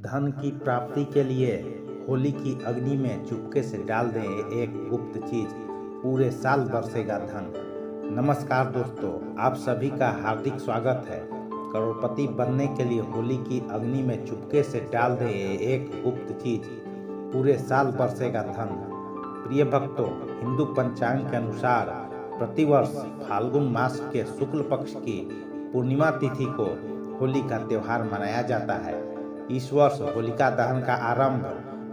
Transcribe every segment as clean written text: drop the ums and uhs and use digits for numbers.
धन की प्राप्ति के लिए होली की अग्नि में चुपके से डाल दें एक गुप्त चीज, पूरे साल बरसेगा धन। नमस्कार दोस्तों, आप सभी का हार्दिक स्वागत है। करोड़पति बनने के लिए होली की अग्नि में चुपके से डाल दें एक गुप्त चीज, पूरे साल बरसेगा धन। प्रिय भक्तों, हिंदू पंचांग के अनुसार प्रतिवर्ष फाल्गुन मास के शुक्ल पक्ष की पूर्णिमा तिथि को होली का त्योहार मनाया जाता है। इस वर्ष होलिका दहन का आरंभ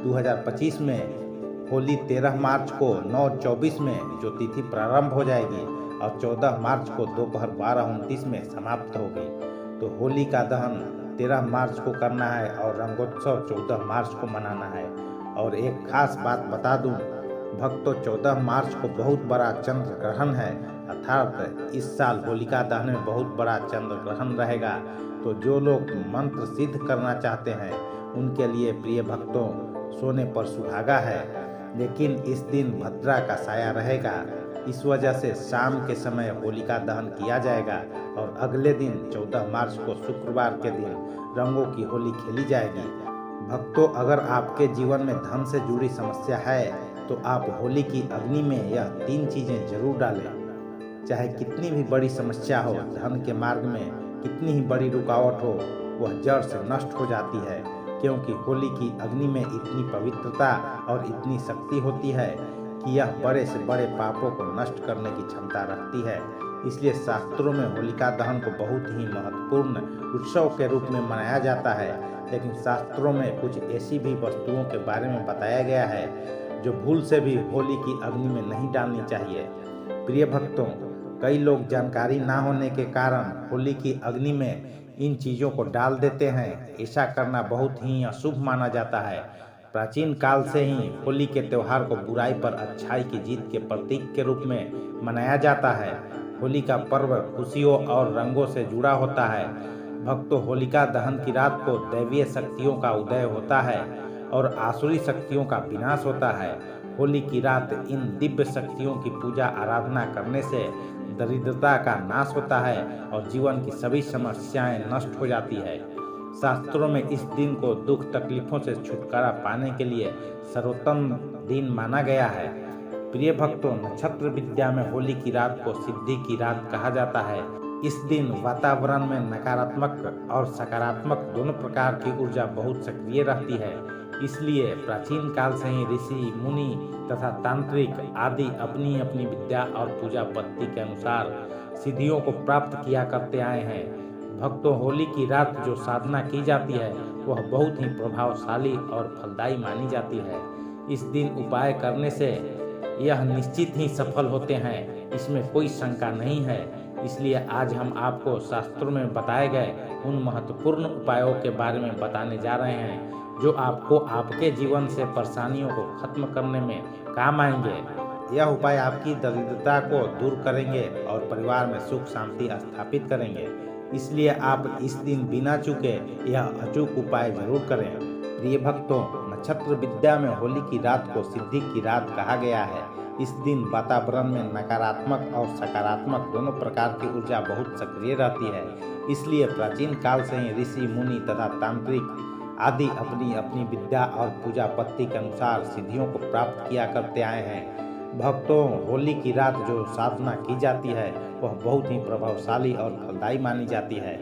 2025 में होली 13 मार्च को 9:24 में जो तिथि प्रारंभ हो जाएगी और 14 मार्च को दोपहर 12:29 में समाप्त होगी। तो होली का दहन 13 मार्च को करना है और रंगोत्सव 14 मार्च को मनाना है। और एक खास बात बता दूं भक्तों, 14 मार्च को बहुत बड़ा चंद्र ग्रहण है, अर्थात इस साल होलिका दहन में बहुत बड़ा चंद्र ग्रहण रहेगा। तो जो लोग मंत्र सिद्ध करना चाहते हैं उनके लिए प्रिय भक्तों सोने पर सुहागा है, लेकिन इस दिन भद्रा का साया रहेगा। इस वजह से शाम के समय होलिका दहन किया जाएगा और अगले दिन 14 मार्च को शुक्रवार के दिन रंगों की होली खेली जाएगी। भक्तों, अगर आपके जीवन में धन से जुड़ी समस्या है तो आप होली की अग्नि में यह 3 चीजें जरूर डालें। चाहे कितनी भी बड़ी समस्या हो, धन के मार्ग में कितनी ही बड़ी रुकावट हो, वह जड़ से नष्ट हो जाती है, क्योंकि होली की अग्नि में इतनी पवित्रता और इतनी शक्ति होती है कि यह बड़े से बड़े पापों को नष्ट करने की क्षमता रखती है। इसलिए शास्त्रों में होलिका दहन को बहुत ही महत्वपूर्ण उत्सव के रूप में मनाया जाता है। लेकिन शास्त्रों में कुछ ऐसी भी वस्तुओं के बारे में बताया गया है जो भूल से भी होली की अग्नि में नहीं डालनी चाहिए। प्रिय भक्तों, कई लोग जानकारी ना होने के कारण होली की अग्नि में इन चीज़ों को डाल देते हैं। ऐसा करना बहुत ही अशुभ माना जाता है। प्राचीन काल से ही होली के त्यौहार को बुराई पर अच्छाई की जीत के प्रतीक के रूप में मनाया जाता है। होली का पर्व खुशियों और रंगों से जुड़ा होता है। भक्तों, होलिका दहन की रात को दैवीय शक्तियों का उदय होता है और आसुरी शक्तियों का विनाश होता है। होली की रात इन दिव्य शक्तियों की पूजा आराधना करने से दरिद्रता का नाश होता है और जीवन की सभी समस्याएं नष्ट हो जाती है। शास्त्रों में इस दिन को दुख तकलीफों से छुटकारा पाने के लिए सर्वोत्तम दिन माना गया है। प्रिय भक्तों, नक्षत्र विद्या में होली की रात को सिद्धि की रात कहा जाता है। इस दिन वातावरण में नकारात्मक और सकारात्मक दोनों प्रकार की ऊर्जा बहुत सक्रिय रहती है। इसलिए प्राचीन काल से ही ऋषि मुनि तथा तांत्रिक आदि अपनी अपनी विद्या और पूजा पद्धति के अनुसार सिद्धियों को प्राप्त किया करते आए हैं। भक्तों, होली की रात जो साधना की जाती है वह बहुत ही प्रभावशाली और फलदायी मानी जाती है। इस दिन उपाय करने से यह निश्चित ही सफल होते हैं, इसमें कोई शंका नहीं है। इसलिए आज हम आपको शास्त्रों में बताए गए उन महत्वपूर्ण उपायों के बारे में बताने जा रहे हैं जो आपको आपके जीवन से परेशानियों को खत्म करने में काम आएंगे। यह उपाय आपकी दरिद्रता को दूर करेंगे और परिवार में सुख शांति स्थापित करेंगे। इसलिए आप इस दिन बिना चूके यह अचूक उपाय जरूर करें। प्रिय भक्तों, नक्षत्र विद्या में होली की रात को सिद्धि की रात कहा गया है। इस दिन वातावरण में नकारात्मक और सकारात्मक दोनों प्रकार की ऊर्जा बहुत सक्रिय रहती है। इसलिए प्राचीन काल से ही ऋषि मुनि तथा तांत्रिक आदि अपनी अपनी विद्या और पूजा पद्धति के अनुसार सिद्धियों को प्राप्त किया करते आए हैं। भक्तों, होली की रात जो साधना की जाती है वह बहुत ही प्रभावशाली और फलदायी मानी जाती है।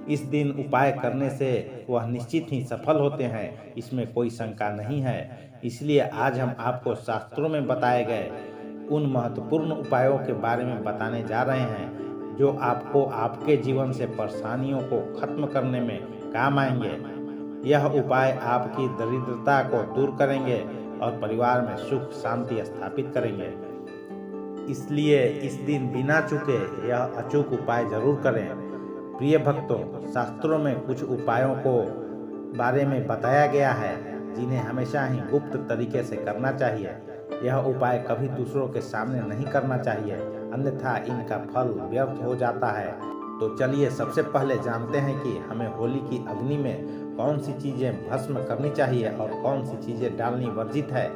इस दिन उपाय करने से वह निश्चित ही सफल होते हैं, इसमें कोई शंका नहीं है। इसलिए आज हम आपको शास्त्रों में बताए गए उन महत्वपूर्ण उपायों के बारे में बताने जा रहे हैं जो आपको आपके जीवन से परेशानियों को खत्म करने में काम आएंगे। यह उपाय आपकी दरिद्रता को दूर करेंगे और परिवार में सुख शांति स्थापित करेंगे। इसलिए इस दिन बिना चूके यह अचूक उपाय जरूर करें। प्रिय भक्तों, शास्त्रों में कुछ उपायों को बारे में बताया गया है जिन्हें हमेशा ही गुप्त तरीके से करना चाहिए। यह उपाय कभी दूसरों के सामने नहीं करना चाहिए, अन्यथा इनका फल व्यर्थ हो जाता है। तो चलिए सबसे पहले जानते हैं कि हमें होली की अग्नि में कौन सी चीज़ें भस्म करनी चाहिए और कौन सी चीज़ें डालनी वर्जित है,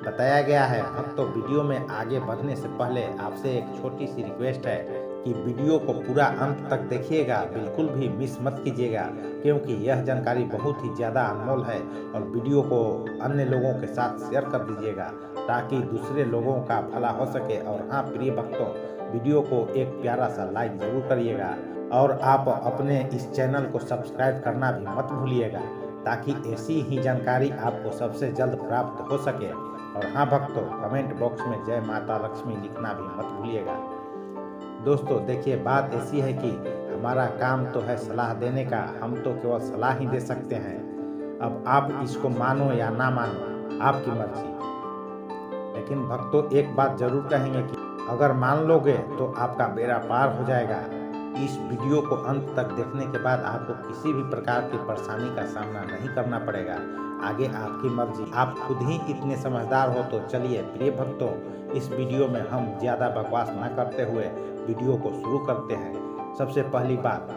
बताया गया है। भक्तों, वीडियो में आगे बढ़ने से पहले आपसे एक छोटी सी रिक्वेस्ट है कि वीडियो को पूरा अंत तक देखिएगा, बिल्कुल भी मिस मत कीजिएगा, क्योंकि यह जानकारी बहुत ही ज़्यादा अनमोल है। और वीडियो को अन्य लोगों के साथ शेयर कर दीजिएगा ताकि दूसरे लोगों का भला हो सके। और हाँ प्रिय भक्तों, वीडियो को एक प्यारा सा लाइक ज़रूर करिएगा और आप अपने इस चैनल को सब्सक्राइब करना भी मत भूलिएगा ताकि ऐसी ही जानकारी आपको सबसे जल्द प्राप्त हो सके। और हाँ भक्तों, कमेंट बॉक्स में जय माता लक्ष्मी लिखना भी मत भूलिएगा। दोस्तों देखिए, बात ऐसी है कि हमारा काम तो है सलाह देने का, हम तो केवल सलाह ही दे सकते हैं। अब आप इसको मानो या ना मानो, आपकी मर्जी। लेकिन भक्तों एक बात जरूर कहेंगे कि अगर मान लोगे तो आपका बेड़ा पार हो जाएगा। इस वीडियो को अंत तक देखने के बाद आपको किसी भी प्रकार की परेशानी का सामना नहीं करना पड़ेगा। आगे आपकी मर्जी, आप खुद ही इतने समझदार हो तो चलिए प्रिय भक्तों, इस वीडियो में हम ज़्यादा बकवास न करते हुए वीडियो को शुरू करते हैं। सबसे पहली बात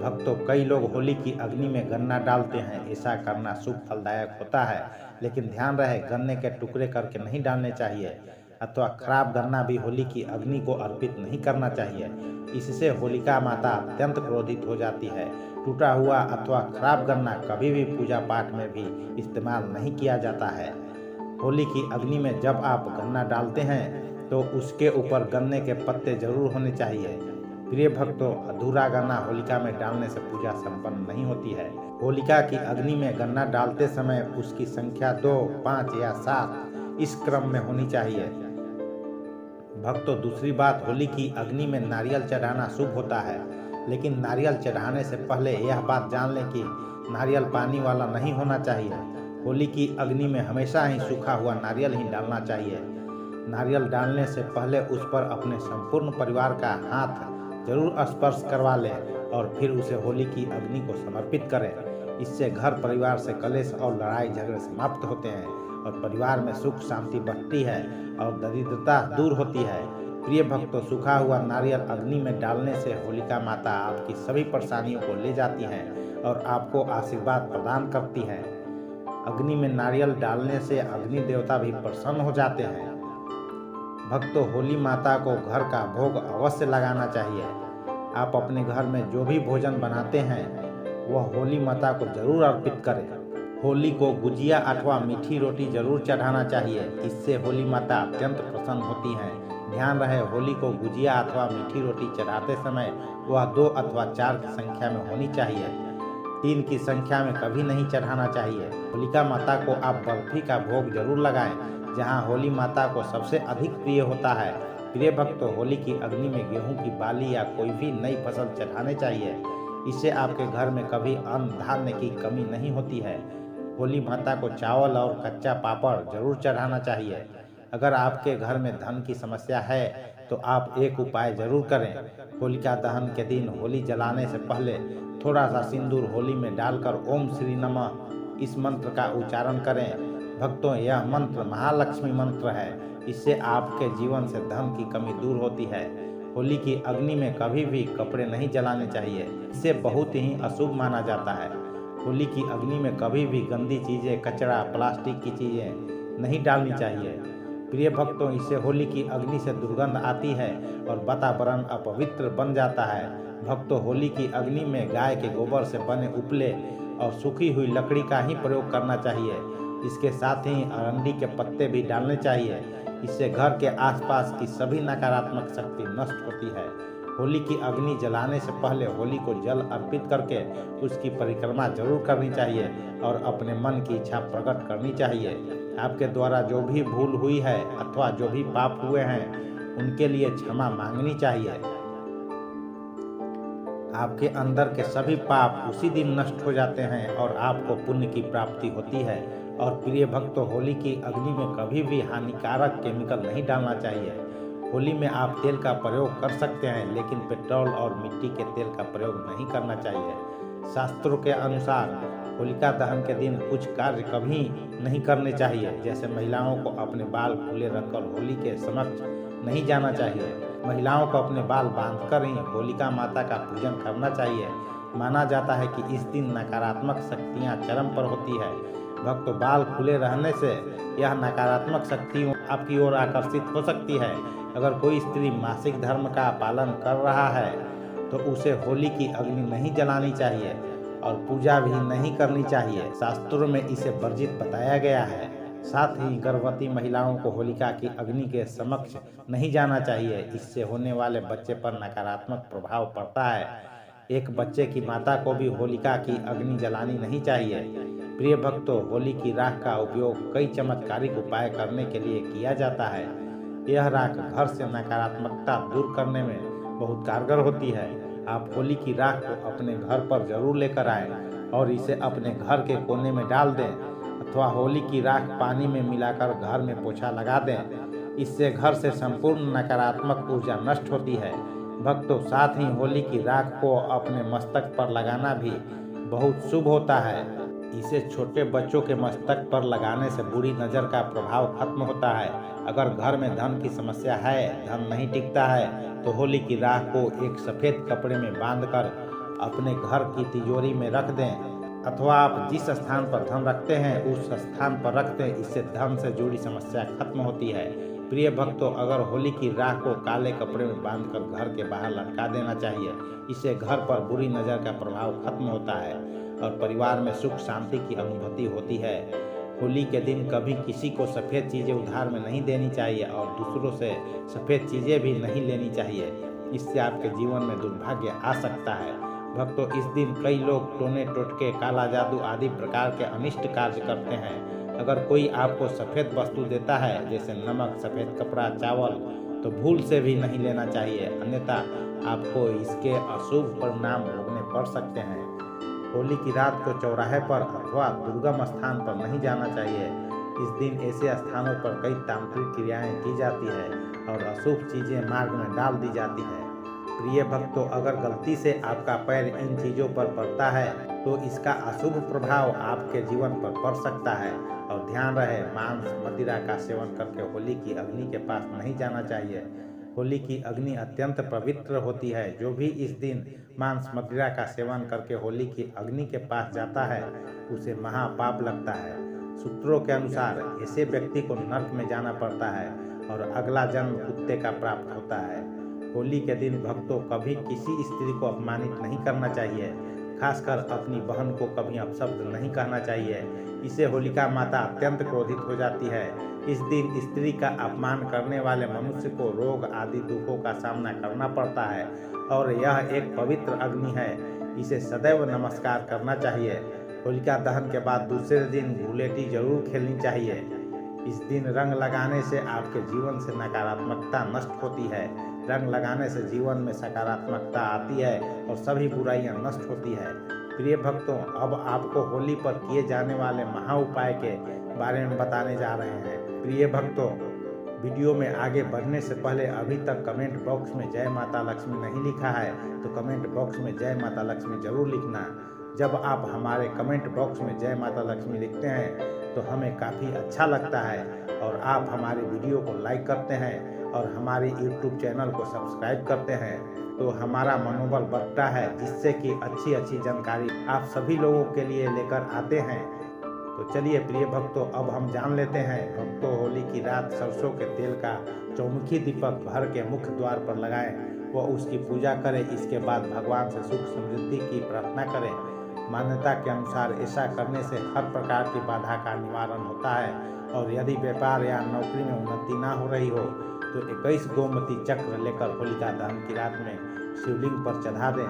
भक्तों, कई लोग होली की अग्नि में गन्ना डालते हैं। ऐसा करना शुभ फलदायक होता है, लेकिन ध्यान रहे गन्ने के टुकड़े करके नहीं डालने चाहिए अथवा खराब गन्ना भी होली की अग्नि को अर्पित नहीं करना चाहिए। इससे होलिका माता अत्यंत क्रोधित हो जाती है। टूटा हुआ अथवा खराब गन्ना कभी भी पूजा पाठ में भी इस्तेमाल नहीं किया जाता है। होली की अग्नि में जब आप गन्ना डालते हैं तो उसके ऊपर गन्ने के पत्ते जरूर होने चाहिए। प्रिय भक्तों, अधूरा गन्ना होलिका में डालने से पूजा संपन्न नहीं होती है। होलिका की अग्नि में गन्ना डालते समय उसकी संख्या 2, 5 या 7 इस क्रम में होनी चाहिए। भक्तों दूसरी बात, होली की अग्नि में नारियल चढ़ाना शुभ होता है, लेकिन नारियल चढ़ाने से पहले यह बात जान लें कि नारियल पानी वाला नहीं होना चाहिए। होली की अग्नि में हमेशा ही सूखा हुआ नारियल ही डालना चाहिए। नारियल डालने से पहले उस पर अपने संपूर्ण परिवार का हाथ जरूर स्पर्श करवा लें और फिर उसे होली की अग्नि को समर्पित करें। इससे घर परिवार से कलेश और लड़ाई झगड़े समाप्त होते हैं और परिवार में सुख शांति बढ़ती है और दरिद्रता दूर होती है। प्रिय भक्तों, सूखा हुआ नारियल अग्नि में डालने से होलिका माता आपकी सभी परेशानियों को ले जाती हैं और आपको आशीर्वाद प्रदान करती हैं। अग्नि में नारियल डालने से अग्नि देवता भी प्रसन्न हो जाते हैं। भक्तों, होली माता को घर का भोग अवश्य लगाना चाहिए। आप अपने घर में जो भी भोजन बनाते हैं वह होली माता को जरूर अर्पित करें। होली को गुजिया अथवा मीठी रोटी जरूर चढ़ाना चाहिए। इससे होली माता अत्यंत प्रसन्न होती हैं। ध्यान रहे, होली को गुजिया अथवा मीठी रोटी चढ़ाते समय वह 2 अथवा 4 की संख्या में होनी चाहिए। 3 की संख्या में कभी नहीं चढ़ाना चाहिए। होलिका माता को आप बर्फी का भोग जरूर लगाएं, जहां होली माता को सबसे अधिक प्रिय होता है। प्रिय भक्तों, होली की अग्नि में गेहूं की बाली या कोई भी नई फसल चढ़ाने चाहिए। इससे आपके घर में कभी अन्न धान्य की कमी नहीं होती है। होली माता को चावल और कच्चा पापड़ जरूर चढ़ाना चाहिए। अगर आपके घर में धन की समस्या है तो आप एक उपाय जरूर करें। होलिका दहन के दिन होली जलाने से पहले थोड़ा सा सिंदूर होली में डालकर ओम श्री नमः इस मंत्र का उच्चारण करें। भक्तों, यह मंत्र महालक्ष्मी मंत्र है। इससे आपके जीवन से धन की कमी दूर होती है। होली की अग्नि में कभी भी कपड़े नहीं जलाने चाहिए, इसे बहुत ही अशुभ माना जाता है। होली की अग्नि में कभी भी गंदी चीज़ें, कचरा, प्लास्टिक की चीज़ें नहीं डालनी चाहिए। प्रिय भक्तों, इससे होली की अग्नि से दुर्गंध आती है और वातावरण अपवित्र बन जाता है। भक्तों, होली की अग्नि में गाय के गोबर से बने उपले और सूखी हुई लकड़ी का ही प्रयोग करना चाहिए। इसके साथ ही अरंडी के पत्ते भी डालने चाहिए। इससे घर के आसपास की सभी नकारात्मक शक्ति नष्ट होती है। होली की अग्नि जलाने से पहले होली को जल अर्पित करके उसकी परिक्रमा जरूर करनी चाहिए और अपने मन की इच्छा प्रकट करनी चाहिए। आपके द्वारा जो भी भूल हुई है अथवा जो भी पाप हुए हैं उनके लिए क्षमा मांगनी चाहिए। आपके अंदर के सभी पाप उसी दिन नष्ट हो जाते हैं और आपको पुण्य की प्राप्ति होती है। और प्रिय भक्तों, होली की अग्नि में कभी भी हानिकारक केमिकल नहीं डालना चाहिए। होली में आप तेल का प्रयोग कर सकते हैं, लेकिन पेट्रोल और मिट्टी के तेल का प्रयोग नहीं करना चाहिए। शास्त्रों के अनुसार होलिका दहन के दिन कुछ कार्य कभी नहीं करने चाहिए, जैसे महिलाओं को अपने बाल खुले रखकर होली के समक्ष नहीं जाना चाहिए। महिलाओं को अपने बाल बांधकर ही होलिका माता का पूजन करना चाहिए। माना जाता है कि इस दिन नकारात्मक शक्तियां चरम पर होती है। भक्तों, बाल खुले रहने से यह नकारात्मक शक्तियां आपकी ओर आकर्षित हो सकती है। अगर कोई स्त्री मासिक धर्म का पालन कर रहा है तो उसे होली की अग्नि नहीं जलानी चाहिए और पूजा भी नहीं करनी चाहिए। शास्त्रों में इसे वर्जित बताया गया है। साथ ही गर्भवती महिलाओं को होलिका की अग्नि के समक्ष नहीं जाना चाहिए। इससे होने वाले बच्चे पर नकारात्मक प्रभाव पड़ता है। एक बच्चे की माता को भी होलिका की अग्नि जलानी नहीं चाहिए। प्रिय भक्तों, होली की राख का उपयोग कई चमत्कारिक उपाय करने के लिए किया जाता है। यह राख घर से नकारात्मकता दूर करने में बहुत कारगर होती है। आप होली की राख को अपने घर पर जरूर लेकर आएं और इसे अपने घर के कोने में डाल दें अथवा होली की राख पानी में मिलाकर घर में पोछा लगा दें। इससे घर से संपूर्ण नकारात्मक ऊर्जा नष्ट होती है। भक्तों, साथ ही होली की राख को अपने मस्तक पर लगाना भी बहुत शुभ होता है। इसे छोटे बच्चों के मस्तक पर लगाने से बुरी नज़र का प्रभाव खत्म होता है। अगर घर में धन की समस्या है, धन नहीं टिकता है, तो होली की राख को एक सफ़ेद कपड़े में बांधकर अपने घर की तिजोरी में रख दें अथवा आप जिस स्थान पर धन रखते हैं उस स्थान पर रख दें। इससे धन से जुड़ी समस्या खत्म होती है। प्रिय भक्तों, अगर होली की राख को काले कपड़े में बांधकर घर के बाहर लटका देना चाहिए। इससे घर पर बुरी नज़र का प्रभाव खत्म होता है और परिवार में सुख शांति की अनुभूति होती है। होली के दिन कभी किसी को सफ़ेद चीज़ें उधार में नहीं देनी चाहिए और दूसरों से सफ़ेद चीज़ें भी नहीं लेनी चाहिए। इससे आपके जीवन में दुर्भाग्य आ सकता है। भक्तों, इस दिन कई लोग टोने टोटके, काला जादू आदि प्रकार के अनिष्ट कार्य करते हैं। अगर कोई आपको सफ़ेद वस्तु देता है जैसे नमक, सफ़ेद कपड़ा, चावल, तो भूल से भी नहीं लेना चाहिए, अन्यथा आपको इसके अशुभ परिणाम भोगने पड़ सकते हैं। होली की रात को चौराहे पर अथवा दुर्गम स्थान पर नहीं जाना चाहिए। इस दिन ऐसे स्थानों पर कई तांत्रिक क्रियाएं की जाती है और अशुभ चीज़ें मार्ग में डाल दी जाती है। प्रिय भक्तों, अगर गलती से आपका पैर इन चीज़ों पर पड़ता है तो इसका अशुभ प्रभाव आपके जीवन पर पड़ सकता है। और ध्यान रहे, मांस मदिरा का सेवन करके होली की अग्नि के पास नहीं जाना चाहिए। होली की अग्नि अत्यंत पवित्र होती है। जो भी इस दिन मांस मदिरा का सेवन करके होली की अग्नि के पास जाता है उसे महापाप लगता है। सूत्रों के अनुसार ऐसे व्यक्ति को नरक में जाना पड़ता है और अगला जन्म कुत्ते का प्राप्त होता है। होली के दिन भक्तों, कभी किसी स्त्री को अपमानित नहीं करना चाहिए, खासकर अपनी बहन को कभी अपशब्द नहीं कहना चाहिए। इससे होलिका माता अत्यंत क्रोधित हो जाती है। इस दिन स्त्री का अपमान करने वाले मनुष्य को रोग आदि दुखों का सामना करना पड़ता है और यह एक पवित्र अग्नि है। इसे सदैव नमस्कार करना चाहिए। होलिका दहन के बाद दूसरे दिन गुलेटी जरूर खेलनी चाहिए। इस दिन रंग लगाने से आपके जीवन से नकारात्मकता नष्ट होती है। रंग लगाने से जीवन में सकारात्मकता आती है और सभी बुराइयां नष्ट होती है। प्रिय भक्तों, अब आपको होली पर किए जाने वाले महा उपाय के बारे में बताने जा रहे हैं। प्रिय भक्तों, वीडियो में आगे बढ़ने से पहले अभी तक कमेंट बॉक्स में जय माता लक्ष्मी नहीं लिखा है तो कमेंट बॉक्स में जय माता लक्ष्मी जरूर लिखना। जब आप हमारे कमेंट बॉक्स में जय माता लक्ष्मी लिखते हैं तो हमें काफ़ी अच्छा लगता है और आप हमारी वीडियो को लाइक करते हैं और हमारे YouTube चैनल को सब्सक्राइब करते हैं तो हमारा मनोबल बढ़ता है, जिससे कि अच्छी अच्छी जानकारी आप सभी लोगों के लिए लेकर आते हैं। तो चलिए प्रिय भक्तों, अब हम जान लेते हैं। भक्तों, होली की रात सरसों के तेल का चौमुखी दीपक घर के मुख्य द्वार पर लगाएं व उसकी पूजा करें। इसके बाद भगवान से सुख समृद्धि की प्रार्थना करें। मान्यता के अनुसार ऐसा करने से हर प्रकार की बाधा का निवारण होता है और यदि व्यापार या नौकरी में उन्नति ना हो रही हो तो 21 गोमती चक्र लेकर होलिका दहन की रात में शिवलिंग पर चढ़ा दें।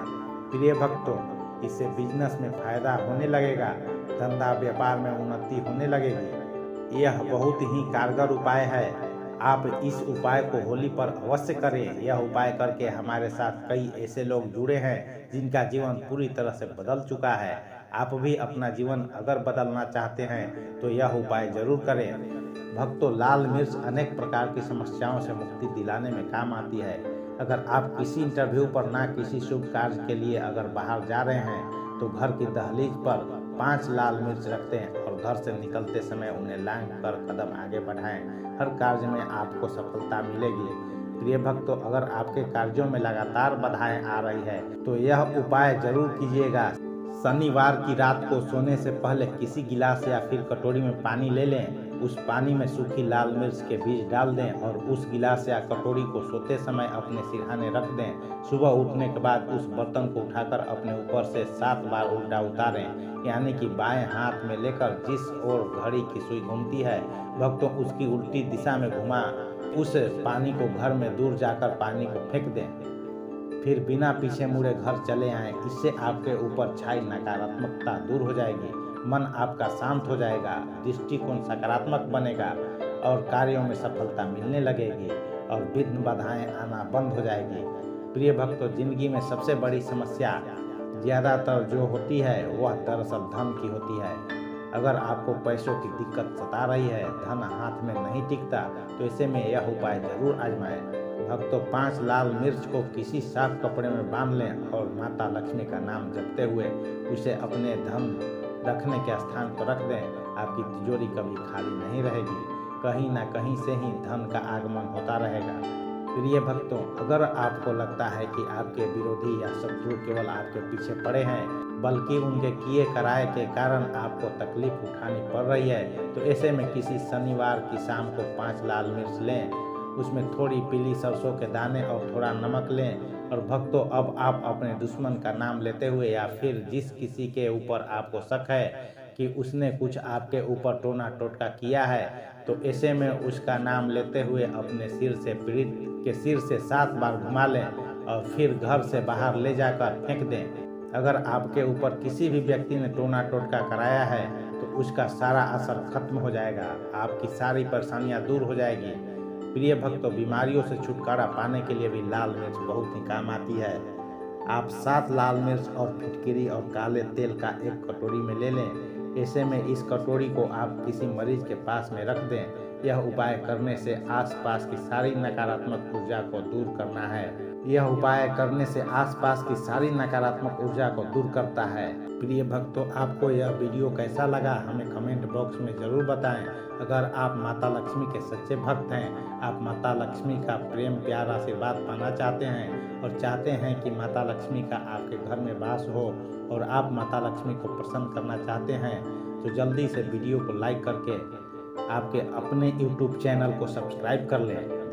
प्रिय भक्तों, इससे बिजनेस में फायदा होने लगेगा, धंधा व्यापार में उन्नति होने लगेगी। यह बहुत ही कारगर उपाय है। आप इस उपाय को होली पर अवश्य करें। यह उपाय करके हमारे साथ कई ऐसे लोग जुड़े हैं जिनका जीवन पूरी तरह से बदल चुका है। आप भी अपना जीवन अगर बदलना चाहते हैं तो यह उपाय जरूर करें। भक्तों, लाल मिर्च अनेक प्रकार की समस्याओं से मुक्ति दिलाने में काम आती है। अगर आप किसी इंटरव्यू पर ना किसी शुभ कार्य के लिए अगर बाहर जा रहे हैं तो घर की दहलीज पर 5 लाल मिर्च रखते हैं और घर से निकलते समय उन्हें लांघ कर कदम आगे बढ़ाएं। हर कार्य में आपको सफलता मिलेगी। प्रिय भक्तों, अगर आपके कार्यों में लगातार बाधाएं आ रही है तो यह उपाय जरूर कीजिएगा। शनिवार की रात को सोने से पहले किसी गिलास या फिर कटोरी में पानी ले लें। उस पानी में सूखी लाल मिर्च के बीज डाल दें और उस गिलास या कटोरी को सोते समय अपने सिरहाने रख दें। सुबह उठने के बाद उस बर्तन को उठाकर अपने ऊपर से 7 बार उल्टा उतारें, यानी कि बाएं हाथ में लेकर जिस ओर घड़ी की सुई घूमती है भक्तों उसकी उल्टी दिशा में घुमा उस पानी को घर में दूर जाकर पानी को फेंक दें। फिर बिना पीछे मुड़े घर चले आएं। इससे आपके ऊपर छाई नकारात्मकता दूर हो जाएगी, मन आपका शांत हो जाएगा, दृष्टिकोण सकारात्मक बनेगा और कार्यों में सफलता मिलने लगेगी और विघ्न बाधाएं आना बंद हो जाएगी। प्रिय भक्तों, जिंदगी में सबसे बड़ी समस्या ज़्यादातर जो होती है वह दरअसल धन की होती है। अगर आपको पैसों की दिक्कत सता रही है, धन हाथ में नहीं टिकता, तो ऐसे में यह उपाय जरूर आजमाएं। भक्तों, 5 लाल मिर्च को किसी साफ कपड़े में बांध लें और माता लक्ष्मी का नाम जपते हुए उसे अपने धन रखने के स्थान पर रख दें। आपकी तिजोरी कभी खाली नहीं रहेगी, कहीं ना कहीं से ही धन का आगमन होता रहेगा। प्रिय भक्तों, अगर आपको लगता है कि आपके विरोधी या शत्रु केवल आपके पीछे पड़े हैं, बल्कि उनके किए कराए के कारण आपको तकलीफ उठानी पड़ रही है, तो ऐसे में किसी शनिवार की शाम को 5 लाल मिर्च लें, उसमें थोड़ी पीली सरसों के दाने और थोड़ा नमक लें और भक्तों, अब आप अपने दुश्मन का नाम लेते हुए या फिर जिस किसी के ऊपर आपको शक है कि उसने कुछ आपके ऊपर टोना टोटका किया है, तो ऐसे में उसका नाम लेते हुए अपने सिर से पीड़ित के सिर से 7 बार घुमा लें और फिर घर से बाहर ले जाकर फेंक दें। अगर आपके ऊपर किसी भी व्यक्ति ने टोना टोटका कराया है तो उसका सारा असर खत्म हो जाएगा, आपकी सारी परेशानियां दूर हो जाएगी। प्रिय भक्तों, बीमारियों से छुटकारा पाने के लिए भी लाल मिर्च बहुत ही काम आती है। आप 7 लाल मिर्च और फिटकिरी और काले तेल का एक कटोरी में ले लें। ऐसे में इस कटोरी को आप किसी मरीज के पास में रख दें। यह उपाय करने से आसपास की सारी नकारात्मक ऊर्जा को दूर करना है। यह उपाय करने से आसपास की सारी नकारात्मक ऊर्जा को दूर करता है। प्रिय भक्तों, आपको यह वीडियो कैसा लगा हमें कमेंट बॉक्स में ज़रूर बताएं। अगर आप माता लक्ष्मी के सच्चे भक्त हैं, आप माता लक्ष्मी का प्रेम प्यार आशीर्वाद पाना चाहते हैं और चाहते हैं कि माता लक्ष्मी का आपके घर में वास हो और आप माता लक्ष्मी को प्रसन्न करना चाहते हैं, तो जल्दी से वीडियो को लाइक करके आपके अपने YouTube चैनल को सब्सक्राइब कर लें